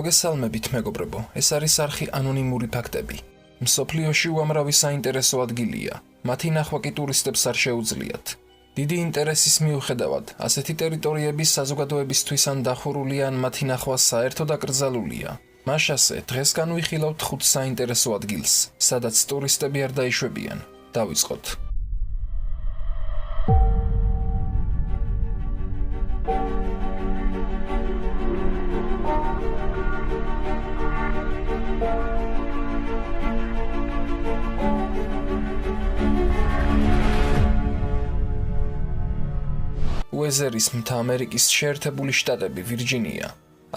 მოგესალმებით მეგობრებო, ეს არის არხი ანონიმური ფაქტები. მსოფლიოში უამრავი საინტერესო ადგილია, მათი ნახვა კი ტურისტებს არ შეუძლიათ. დიდი ინტერესის მიუხედავად, ასეთი ტერიტორიები საზოგადოებისთვის ან დახურული ან მათი ნახვა საერთოდ აკრძალულია. მაშასე, დღეს განვიხილავთ 5 საინტერესო ადგილს, სადაც ტურისტები არ დაიშვებიან. დავიწყოთ. უეზერის მთა ამერიკის შეერთებული შტატები, ვირჯინია.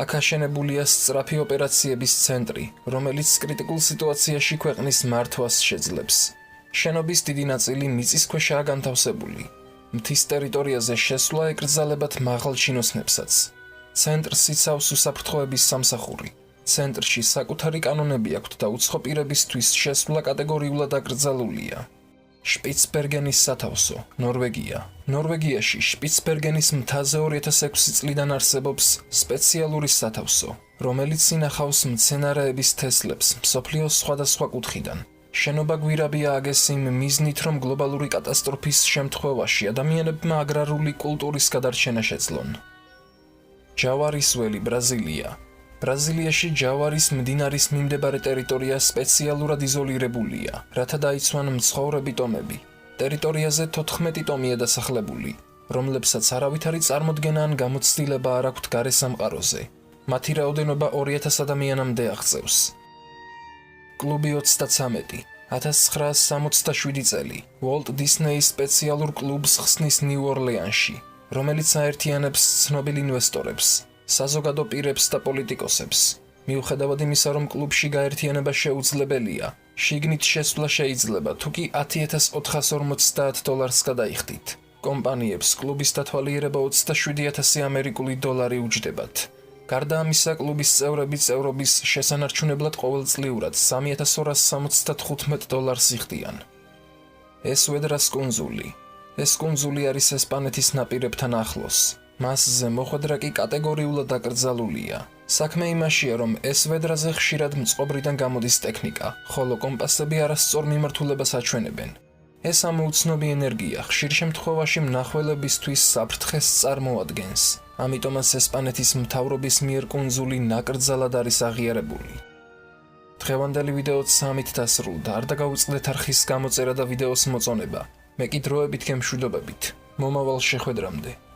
აქ აშენებულია სწრაფი ოპერაციების ცენტრი, რომელიც კრიტიკულ სიტუაციაში ქვეყნის მართვას შეძლებს. შენობის დიდი ნაწილი მიწისქვეშაა განთავსებული. მთის ტერიტორიაზე შესვლა ეკრძალებათ მაღალ ჩინოსნებსაც. ცენტრს იცავს უსაფრთხოების სამსახური. ცენტრში საკუთარი კანონები აქვთ და უცხო პირებისთვის შესვლა კატეგორიულად აკრძალულია. შპიცბერგენის სათავსო, ნორვეგია. ნორვეგიაში შპიცბერგენის მთაზე 2006 წლიდან არსებობს სპეციალური სათავსო, რომელიც ინახავს მცენარეების თესლებს მსოფლიოს სხვადასხვა კუთხიდან. შენობა გვირაბია ააგეს იმ მიზნით, რომ გლობალური კატასტროფის შემთხვევაში ადამიანებმა აგრარული კულტურის გადარჩენა შეძლონ. ჯავარის ველი, ბრაზილია. ბრაზილიაში ჯავარის მდინარის მიმდებარე ტერიტორია სპეციალურად იზოლირებულია, რათა დაიცვან მცხოვრები ტომები. ტერიტორიაზე 14 ტომია დასახლებული, რომლებსაც არავითარი წარმოდგენა ან გამოცდილება არ აქვთ გარე სამყაროზე. მათი რაოდენობა 2000 ადამიანამდე აღწევს. კლუბი 33, 1967 წელი, უოლტ დისნეის სპეციალურ კლუბს ხსნის ნიუ-ორლეანში, რომელიც აერთიანებს ცნობილ ინვესტორებს, საზოგადო პირებს და პოლიტიკოსებს. მიუხედავად იმისა, რომ კლუბში გაერთიანება შეუძლებელია, შიგნით შესვლა შეიძლება, თუკი $10,450 გადაიხდით. კომპანიებს კლუბის დათვალიერება $27,000 ამერიკული უჯდებათ. გარდა ამისა, კლუბის წევრები წევრობის შესანარჩუნებლად ყოველწლიურად $3,275 იხდიან. ესვედრას კუნძული. ეს კუნძული არის ესპანეთის ნაპირებთან ახლოს. მასზე მოხვედრა კი კატეგორიულად აკრძალულია. საქმე იმაშია, რომ ესვედრაზე ხშირად მწყობრიდან გამოდის ტექნიკა, ხოლო კომპასები არასწორ მიმართულებას აჩვენებენ. ეს ამოუცნობი ენერგია ხშირ შემთხვევაში მნახველებისთვის საფრთხეს წარმოადგენს. ამიტომაც ესპანეთის მთავრობის მიერ კუნძული ნაკრძალად არის აღიარებული. დღევანდელი ვიდეოც ამით დასრულდა. არ დაგაუწყდეთ არხის გამოწერა და ვიდეოს მოწონება. მე კი დროებით გემშვიდობებით. მომავალ შეხვედრამდე.